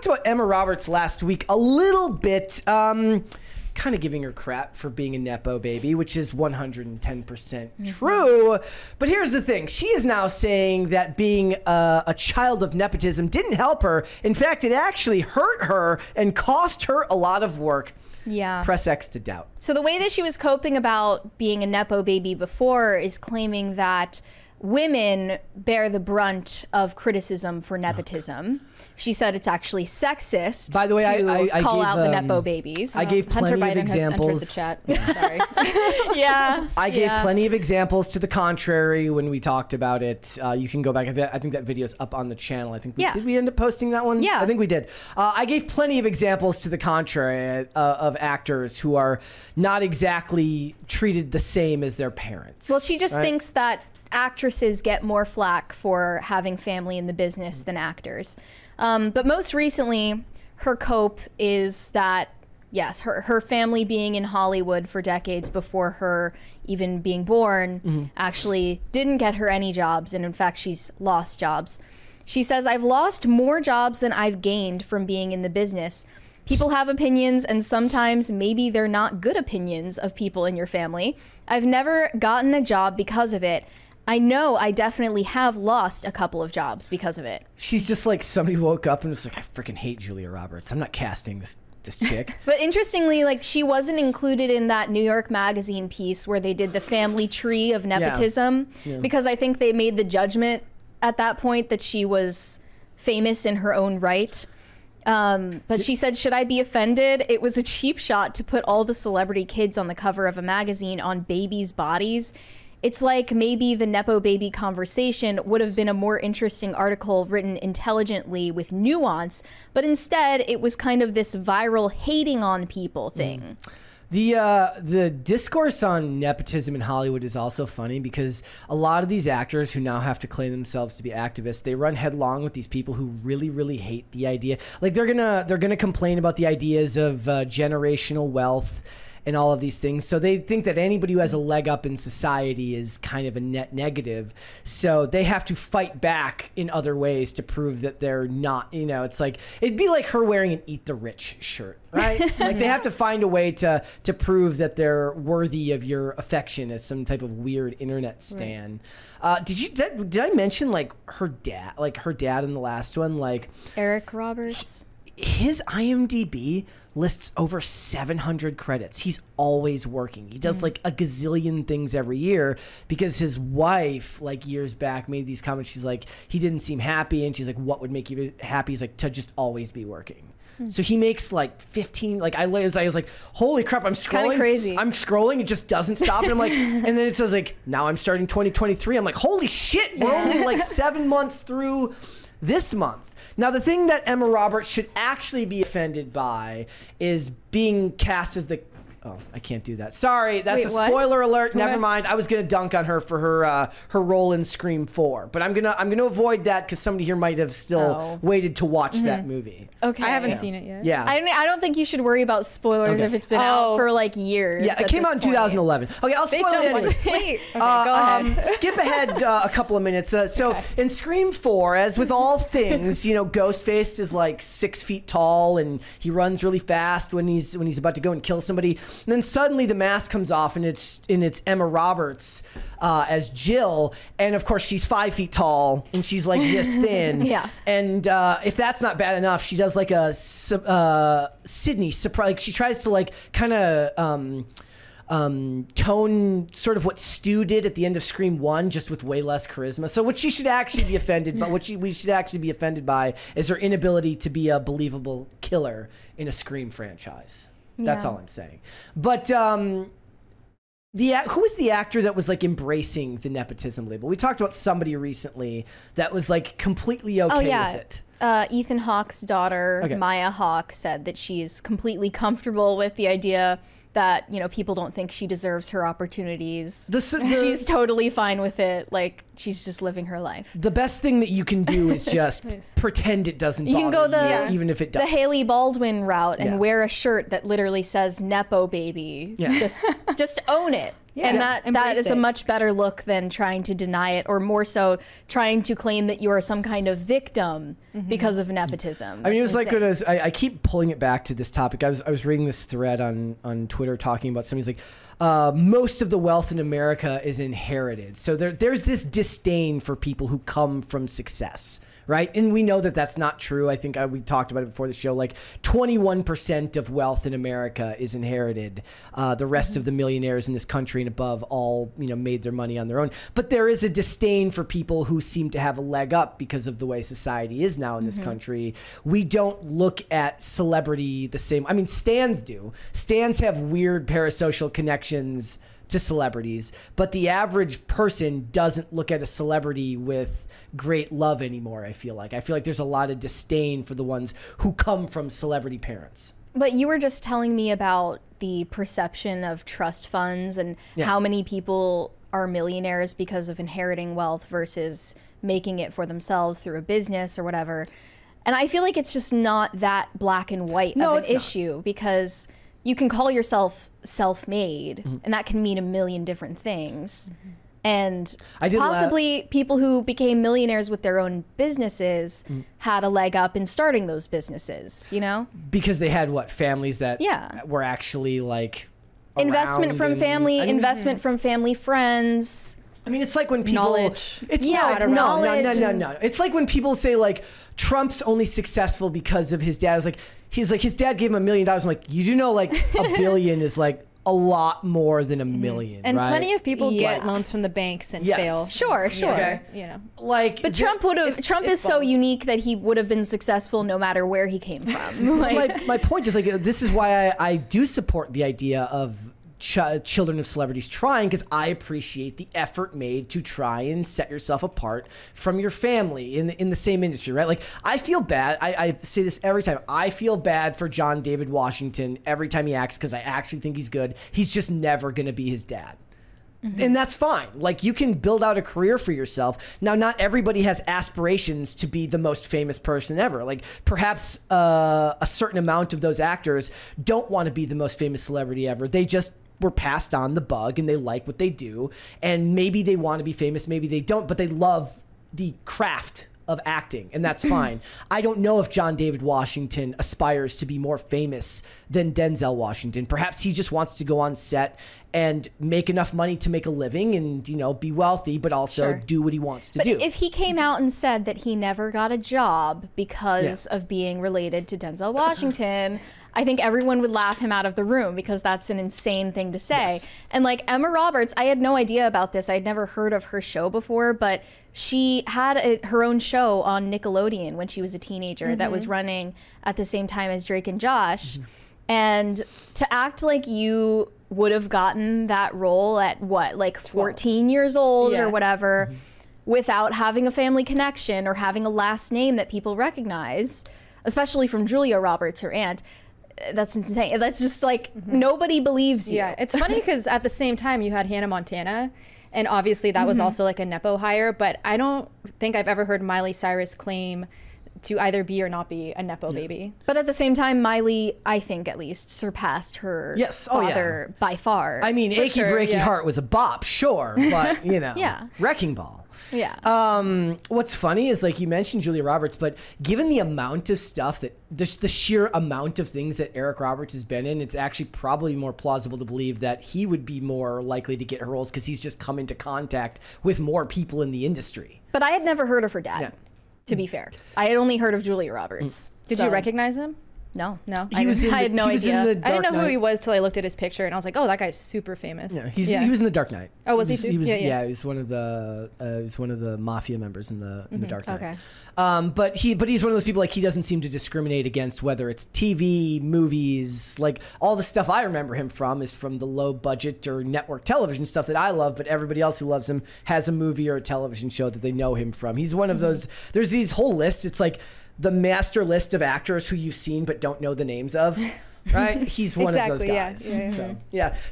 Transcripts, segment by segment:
talked about Emma Roberts last week a little bit, kind of giving her crap for being a Nepo baby, which is 110% true. But here's the thing. She is now saying that being a child of nepotism didn't help her. In fact, it actually hurt her and cost her a lot of work. Yeah. Press X to doubt. So the way that she was coping about being a Nepo baby before is claiming that women bear the brunt of criticism for nepotism. She said it's actually sexist. By the way, I call gave, out the Nepo babies. I gave plenty Hunter Biden of examples. has entered the chat. Sorry. Yeah. I gave plenty of examples to the contrary when we talked about it. You can go back. I think that video's up on the channel. I think did we end up posting that one? Yeah. I think we did. I gave plenty of examples to the contrary of actors who are not exactly treated the same as their parents. Well, she just thinks that actresses get more flack for having family in the business than actors. But most recently, her cope is that, yes, her family being in Hollywood for decades before her even being born actually didn't get her any jobs. And in fact, she's lost jobs. She says, I've lost more jobs than I've gained from being in the business. People have opinions, and sometimes maybe they're not good opinions of people in your family. I've never gotten a job because of it. I know I definitely have lost a couple of jobs because of it. She's just like somebody woke up and was like, I freaking hate Julia Roberts. I'm not casting this chick. But interestingly, like, she wasn't included in that New York Magazine piece where they did the family tree of nepotism because I think they made the judgment at that point that she was famous in her own right. But she said, should I be offended? It was a cheap shot to put all the celebrity kids on the cover of a magazine on babies' bodies. It's like maybe the Nepo baby conversation would have been a more interesting article written intelligently with nuance, but instead it was kind of this viral hating on people thing. The discourse on nepotism in Hollywood is also funny because a lot of these actors who now have to claim themselves to be activists, they run headlong with these people who really, really hate the idea. Like they're gonna complain about the ideas of generational wealth and all of these things. So they think that anybody who has a leg up in society is kind of a net negative. So they have to fight back in other ways to prove that they're not, you know, it's like, it'd be like her wearing an Eat the Rich shirt, right? Like they have to find a way to prove that they're worthy of your affection as some type of weird internet stan. Right. Did I mention like her dad in the last one? Like Eric Roberts? His IMDb lists over 700 credits. He's always working. He does like a gazillion things every year because his wife, like years back, made these comments. She's like, he didn't seem happy. And she's like, what would make you happy? He's like, to just always be working. So he makes like 15, like I was like, holy crap, I'm scrolling. Kinda crazy. I'm scrolling. It just doesn't stop. And I'm like, and then it says like, now I'm starting 2023. I'm like, holy shit, we're only like 7 months through this month. Now, the thing that Emma Roberts should actually be offended by is being cast as the... Oh, I can't do that. Sorry, that's a spoiler alert. Never mind. I was gonna dunk on her for her role in Scream 4, but I'm gonna avoid that because somebody here might have still waited to watch that movie. Okay, I haven't seen it yet. Yeah, I don't think you should worry about spoilers if it's been out for like years. Yeah, it came out in 2011. Okay, I'll spoil it anyway. Wait, okay, go ahead. Skip ahead a couple of minutes. So in Scream 4, as with all things, you know, Ghostface is like 6 feet tall and he runs really fast when he's about to go and kill somebody. And then suddenly the mask comes off and it's Emma Roberts as Jill, and of course she's 5 feet tall and she's like this thin. Yeah. And if that's not bad enough, she does like a Sydney surprise. Like she tries to like kind of tone sort of what Stu did at the end of Scream 1, just with way less charisma. So what she should actually be offended by, we should actually be offended by, is her inability to be a believable killer in a Scream franchise. That's all I'm saying. But who was the actor that was like embracing the nepotism label? We talked about somebody recently that was like completely okay with it. Ethan Hawke's daughter, Maya Hawke, said that she's completely comfortable with the idea that, you know, people don't think she deserves her opportunities. The She's totally fine with it. Like, she's just living her life. The best thing that you can do is just pretend it doesn't You can bother go you, even if it does. the Haley Baldwin route and wear a shirt that literally says Nepo baby. Yeah. Just own it. Yeah. And Yeah. that is a Embrace it. much better look than trying to deny it, or more so trying to claim that you are some kind of victim because of nepotism. I mean, it That's was like insane. I keep pulling it back to this topic. I was reading this thread on Twitter talking about somebody's like, most of the wealth in America is inherited. So there's this disdain for people who come from success, right? And we know that that's not true. I think we talked about it before the show. Like 21% of wealth in America is inherited. The rest of the millionaires in this country and above all, you know, made their money on their own. But there is a disdain for people who seem to have a leg up because of the way society is now in this country. We don't look at celebrity the same. I mean, stans do. Stans have weird parasocial connections to celebrities, but the average person doesn't look at a celebrity with great love anymore. I feel like there's a lot of disdain for the ones who come from celebrity parents. But you were just telling me about the perception of trust funds and how many people are millionaires because of inheriting wealth versus making it for themselves through a business or whatever. And I feel like it's just not that black and white of an issue, because you can call yourself self-made and that can mean a million different things. And possibly people who became millionaires with their own businesses had a leg up in starting those businesses, you know? Because they had families that were actually like investment from family, investment from family friends. I mean, it's like when people knowledge. It's knowledge. No. It's like when people say like Trump's only successful because of his dad. He's like his dad gave him $1 million. I'm like, you do know like $1 billion is like a lot more than $1 million, and right? plenty of people get loans from the banks and fail. Sure. Okay. You know, like, but Trump is so unique that he would have been successful no matter where he came from. my point is like, this is why I do support the idea of children of celebrities trying, because I appreciate the effort made to try and set yourself apart from your family in the same industry, right? Like, I feel bad. I say this every time. I feel bad for John David Washington every time he acts, because I actually think he's good. He's just never going to be his dad. And that's fine. Like, you can build out a career for yourself. Now, not everybody has aspirations to be the most famous person ever. Like, perhaps a certain amount of those actors don't want to be the most famous celebrity ever. They just were passed on the bug and they like what they do. And maybe they want to be famous, maybe they don't, but they love the craft of acting, and that's fine. I don't know if John David Washington aspires to be more famous than Denzel Washington. Perhaps he just wants to go on set and make enough money to make a living and, you know, be wealthy, but also do what he wants to do. If he came out and said that he never got a job because of being related to Denzel Washington, I think everyone would laugh him out of the room, because that's an insane thing to say. Yes. And like Emma Roberts, I had no idea about this. I'd never heard of her show before, but she had her own show on Nickelodeon when she was a teenager that was running at the same time as Drake and Josh. And to act like you would have gotten that role at what, like 14 years old or whatever, without having a family connection or having a last name that people recognize, especially from Julia Roberts, her aunt. That's insane. That's just like, nobody believes you. Yeah, it's funny because at the same time you had Hannah Montana, and obviously that was also like a Nepo hire, but I don't think I've ever heard Miley Cyrus claim to either be or not be a Nepo baby. But at the same time, Miley, I think at least, surpassed her father by far. I mean, Achy Breaky Heart was a bop, sure, but, you know, Wrecking Ball. Yeah. What's funny is, like, you mentioned Julia Roberts, but given the amount of stuff that, just the sheer amount of things that Eric Roberts has been in, it's actually probably more plausible to believe that he would be more likely to get her roles, because he's just come into contact with more people in the industry. But I had never heard of her dad, to be fair. I had only heard of Julia Roberts. Did you recognize him? No. I had no idea. I didn't know who he was till I looked at his picture, and I was like, "Oh, that guy's super famous." Yeah, he was in The Dark Knight. Oh, was he? Too? He was, he was one of the mafia members in the Dark Knight. Okay. But he's one of those people, like, he doesn't seem to discriminate against whether it's TV, movies, like all the stuff I remember him from is from the low budget or network television stuff that I love, but everybody else who loves him has a movie or a television show that they know him from. He's one of those. There's these whole lists. It's like the master list of actors who you've seen but don't know the names of. right? He's one of those guys.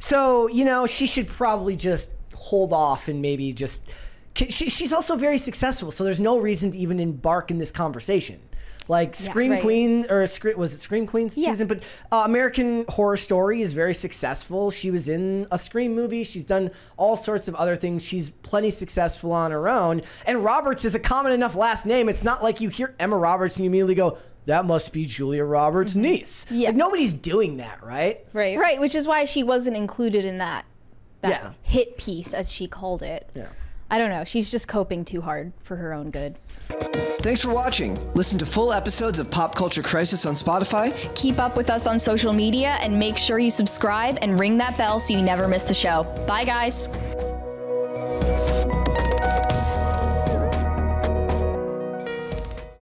So, you know, she should probably just hold off and maybe just... She's also very successful, so there's no reason to even embark in this conversation. Like Scream Queen, or was it Scream Queens she was in? But American Horror Story is very successful. She was in a Scream movie. She's done all sorts of other things. She's plenty successful on her own. And Roberts is a common enough last name. It's not like you hear Emma Roberts and you immediately go, that must be Julia Roberts' niece. Yeah. Like, nobody's doing that, right? Right, which is why she wasn't included in that hit piece, as she called it. Yeah. I don't know. She's just coping too hard for her own good. Thanks for watching. Listen to full episodes of Pop Culture Crisis on Spotify. Keep up with us on social media and make sure you subscribe and ring that bell so you never miss the show. Bye, guys.